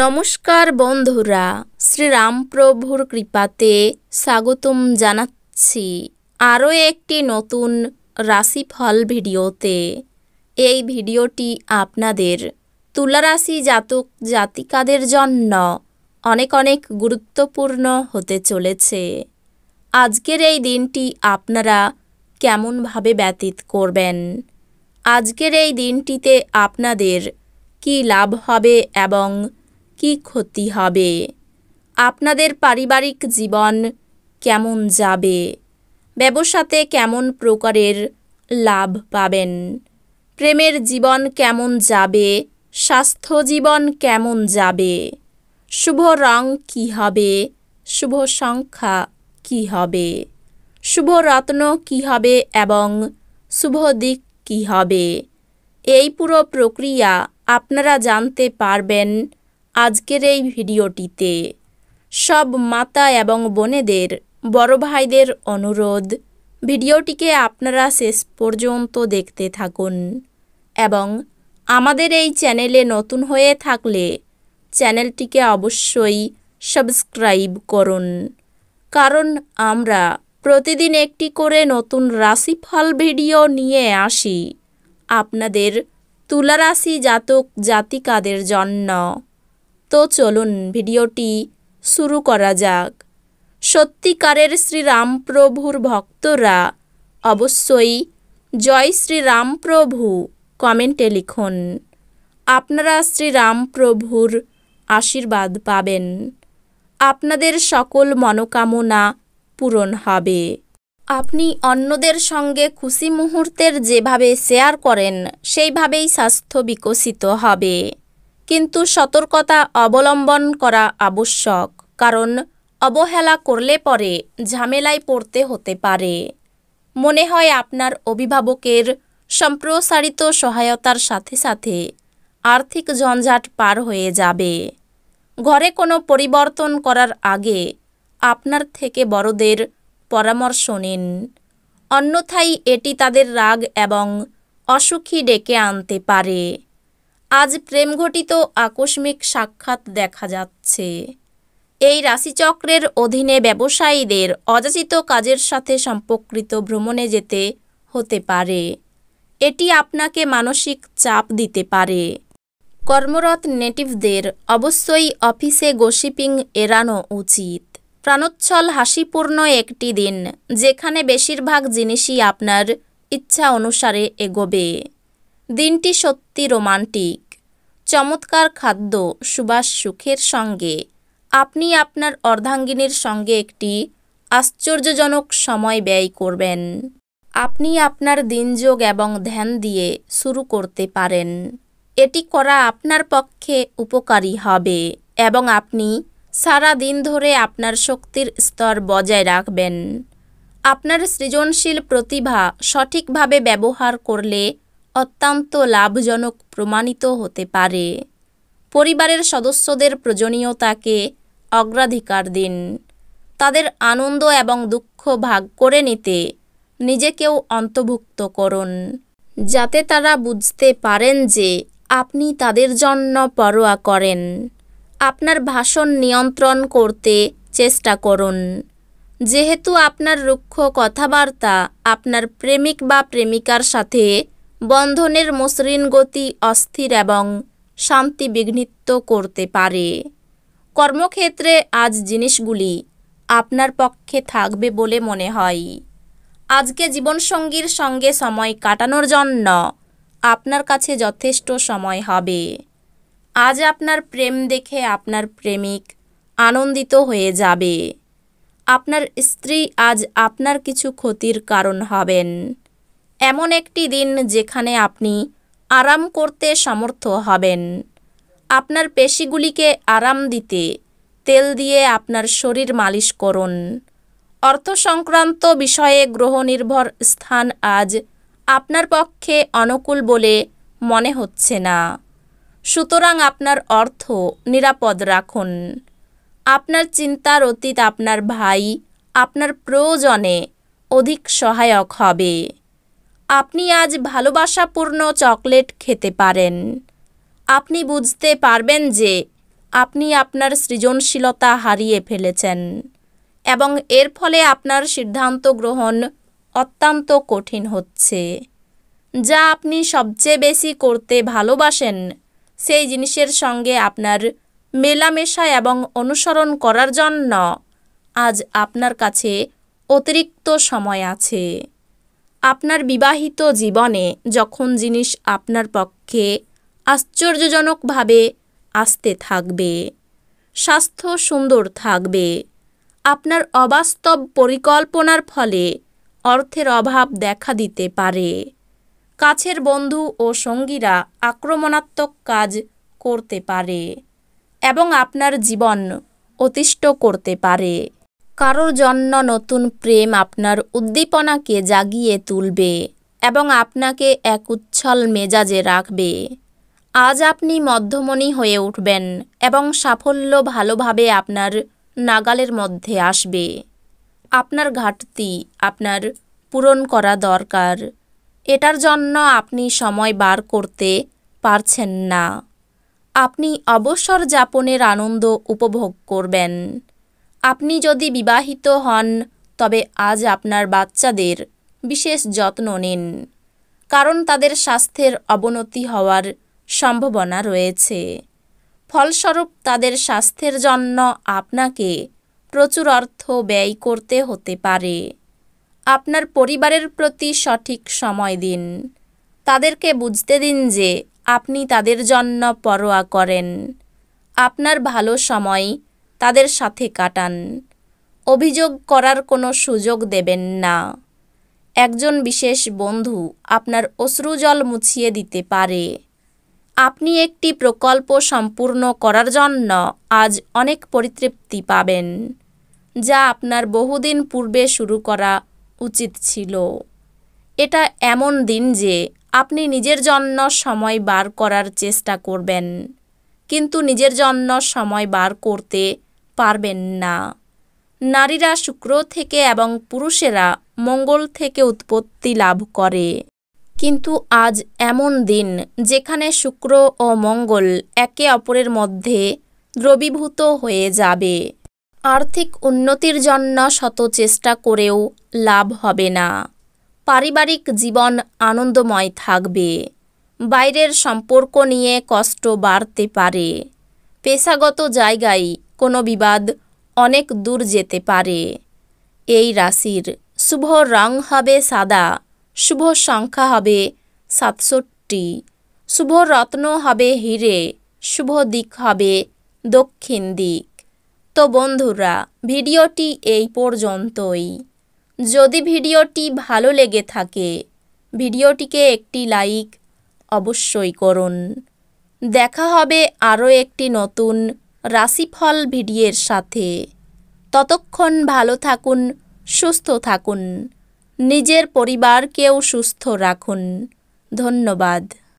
নমস্কার বন্ধুরা, শ্রীরামপ্রভুর কৃপাতে স্বাগতম জানাচ্ছি আরও একটি নতুন রাশিফল ভিডিওতে। এই ভিডিওটি আপনাদের তুলা রাশি জাতক জাতিকাদের জন্য অনেক অনেক গুরুত্বপূর্ণ হতে চলেছে। আজকের এই দিনটি আপনারা কেমনভাবে ব্যতীত করবেন, আজকের এই দিনটিতে আপনাদের কি লাভ হবে এবং কি ক্ষতি হবে, আপনাদের পারিবারিক জীবন কেমন যাবে, ব্যবসাতে কেমন প্রকারের লাভ পাবেন, প্রেমের জীবন কেমন যাবে, স্বাস্থ্য জীবন কেমন যাবে, শুভ রং কি হবে, শুভ সংখ্যা কি হবে, শুভ রত্ন কি হবে এবং শুভ দিক কি হবে, এই পুরো প্রক্রিয়া আপনারা জানতে পারবেন আজকের এই ভিডিওটিতে। সব মাতা এবং বোনেদের, বড় ভাইদের অনুরোধ, ভিডিওটিকে আপনারা শেষ পর্যন্ত দেখতে থাকুন এবং আমাদের এই চ্যানেলে নতুন হয়ে থাকলে চ্যানেলটিকে অবশ্যই সাবস্ক্রাইব করুন, কারণ আমরা প্রতিদিন একটি করে নতুন রাশিফল ভিডিও নিয়ে আসি আপনাদের তুলা রাশি জাতক জাতিকাদের জন্য। তো চলুন ভিডিওটি শুরু করা যাক। সত্যিকারের শ্রীরামপ্রভুর ভক্তরা অবশ্যই জয় শ্রীরামপ্রভু কমেন্টে লিখুন। আপনারা শ্রীরামপ্রভুর আশীর্বাদ পাবেন, আপনাদের সকল মনোকামনা পূরণ হবে। আপনি অন্যদের সঙ্গে খুশি মুহূর্তের যেভাবে শেয়ার করেন সেইভাবেই স্বাস্থ্য বিকশিত হবে, কিন্তু সতর্কতা অবলম্বন করা আবশ্যক, কারণ অবহেলা করলে পরে ঝামেলায় পড়তে হতে পারে। মনে হয় আপনার অভিভাবকের সম্প্রসারিত সহায়তার সাথে সাথে আর্থিক ঝঞ্ঝাট পার হয়ে যাবে। ঘরে কোনো পরিবর্তন করার আগে আপনার থেকে বড়দের পরামর্শ নিন, অন্যথায় এটি তাদের রাগ এবং অসুখী ডেকে আনতে পারে। আজ প্রেমঘটিত আকস্মিক সাক্ষাৎ দেখা যাচ্ছে। এই রাশিচক্রের অধীনে ব্যবসায়ীদের অযাচিত কাজের সাথে সম্পর্কিত ভ্রমণে যেতে হতে পারে। এটি আপনাকে মানসিক চাপ দিতে পারে। কর্মরত নেটিভদের অবশ্যই অফিসে গসিপিং এড়ানো উচিত। প্রাণোচ্ছল হাসিপূর্ণ একটি দিন, যেখানে বেশিরভাগ জিনিসই আপনার ইচ্ছা অনুসারে এগোবে। দিনটি সত্যি রোমান্টিক। চমৎকার খাদ্য, সুবাস সুখের সঙ্গে আপনি আপনার অর্ধাঙ্গিনীর সঙ্গে একটি আশ্চর্যজনক সময় ব্যয় করবেন। আপনি আপনার দিনযোগ এবং ধ্যান দিয়ে শুরু করতে পারেন। এটি করা আপনার পক্ষে উপকারী হবে এবং আপনি সারা দিন ধরে আপনার শক্তির স্তর বজায় রাখবেন। আপনার সৃজনশীল প্রতিভা সঠিকভাবে ব্যবহার করলে অত্যন্ত লাভজনক প্রমাণিত হতে পারে। পরিবারের সদস্যদের প্রয়োজনীয়তাকে অগ্রাধিকার দিন। তাদের আনন্দ এবং দুঃখ ভাগ করে নিতে নিজেকেও অন্তর্ভুক্ত করুন, যাতে তারা বুঝতে পারেন যে আপনি তাদের জন্য পরোয়া করেন। আপনার ভাষণ নিয়ন্ত্রণ করতে চেষ্টা করুন, যেহেতু আপনার রুক্ষ কথাবার্তা আপনার প্রেমিক বা প্রেমিকার সাথে বন্ধনের মসৃণ গতি অস্থির এবং শান্তি বিঘ্নিত করতে পারে। কর্মক্ষেত্রে আজ জিনিসগুলি আপনার পক্ষে থাকবে বলে মনে হয়। আজকে জীবনসঙ্গীর সঙ্গে সময় কাটানোর জন্য আপনার কাছে যথেষ্ট সময় হবে। আজ আপনার প্রেম দেখে আপনার প্রেমিক আনন্দিত হয়ে যাবে। আপনার স্ত্রী আজ আপনার কিছু ক্ষতির কারণ হবেন। এমন একটি দিন যেখানে আপনি আরাম করতে সমর্থ হবেন। আপনার পেশিগুলিকে আরাম দিতে তেল দিয়ে আপনার শরীর মালিশ করুন। অর্থ সংক্রান্ত বিষয়ে গ্রহ নির্ভর স্থান আজ আপনার পক্ষে অনুকূল বলে মনে হচ্ছে না, সুতরাং আপনার অর্থ নিরাপদ রাখুন। আপনার চিন্তার অতীত আপনার ভাই আপনার প্রয়োজনে অধিক সহায়ক হবে। আপনি আজ ভালোবাসাপূর্ণ চকলেট খেতে পারেন। আপনি বুঝতে পারবেন যে আপনি আপনার সৃজনশীলতা হারিয়ে ফেলেছেন এবং এর ফলে আপনার সিদ্ধান্ত গ্রহণ অত্যন্ত কঠিন হচ্ছে। যা আপনি সবচেয়ে বেশি করতে ভালোবাসেন সেই জিনিসের সঙ্গে আপনার মেলামেশা এবং অনুসরণ করার জন্য আজ আপনার কাছে অতিরিক্ত সময় আছে। আপনার বিবাহিত জীবনে যখন জিনিস আপনার পক্ষে আশ্চর্যজনকভাবে আসতে থাকবে, স্বাস্থ্য সুন্দর থাকবে, আপনার অবাস্তব পরিকল্পনার ফলে অর্থের অভাব দেখা দিতে পারে, কাছের বন্ধু ও সঙ্গীরা আক্রমণাত্মক কাজ করতে পারে এবং আপনার জীবন অতিষ্ঠ করতে পারে। কারোর জন্য নতুন প্রেম আপনার উদ্দীপনাকে জাগিয়ে তুলবে এবং আপনাকে এক উচ্ছল মেজাজে রাখবে। আজ আপনি মধ্যমণি হয়ে উঠবেন এবং সাফল্য ভালোভাবে আপনার নাগালের মধ্যে আসবে। আপনার ঘাটতি আপনার পূরণ করা দরকার। এটার জন্য আপনি সময় বার করতে পারছেন না। আপনি অবসর যাপনের আনন্দ উপভোগ করবেন। আপনি যদি বিবাহিত হন তবে আজ আপনার বাচ্চাদের বিশেষ যত্ন নিন, কারণ তাদের স্বাস্থ্যের অবনতি হওয়ার সম্ভাবনা রয়েছে। ফলস্বরূপ তাদের স্বাস্থ্যের জন্য আপনাকে প্রচুর অর্থ ব্যয় করতে হতে পারে। আপনার পরিবারের প্রতি সঠিক সময় দিন। তাদেরকে বুঝতে দিন যে আপনি তাদের জন্য পরোয়া করেন। আপনার ভালো সময় তাদের সাথে কাটান। অভিযোগ করার কোনো সুযোগ দেবেন না। একজন বিশেষ বন্ধু আপনার অশ্রুজল মুছিয়ে দিতে পারে। আপনি একটি প্রকল্প সম্পূর্ণ করার জন্য আজ অনেক পরিতৃপ্তি পাবেন, যা আপনার বহুদিন পূর্বে শুরু করা উচিত ছিল। এটা এমন দিন যে আপনি নিজের জন্য সময় বার করার চেষ্টা করবেন, কিন্তু নিজের জন্য সময় বার করতে পারবেন না। নারীরা শুক্র থেকে এবং পুরুষেরা মঙ্গল থেকে উৎপত্তি লাভ করে, কিন্তু আজ এমন দিন যেখানে শুক্র ও মঙ্গল একে অপরের মধ্যে দ্রবীভূত হয়ে যাবে। আর্থিক উন্নতির জন্য শত চেষ্টা করেও লাভ হবে না। পারিবারিক জীবন আনন্দময় থাকবে। বাইরের সম্পর্ক নিয়ে কষ্ট বাড়তে পারে। পেশাগত জায়গায় কোনো বিবাদ অনেক দূর যেতে পারে। এই রাশির শুভ রং হবে সাদা, শুভ সংখ্যা হবে 67, শুভ রত্ন হবে হিরে, শুভ দিক হবে দক্ষিণ দিক। তো বন্ধুরা, ভিডিওটি এই পর্যন্তই। যদি ভিডিওটি ভালো লেগে থাকে ভিডিওটিকে একটি লাইক অবশ্যই করুন। দেখা হবে আরও একটি নতুন রাশিফল ভিডিওর সাথে। ততক্ষণ ভালো থাকুন, সুস্থ থাকুন, নিজের পরিবারকেও সুস্থ রাখুন। ধন্যবাদ।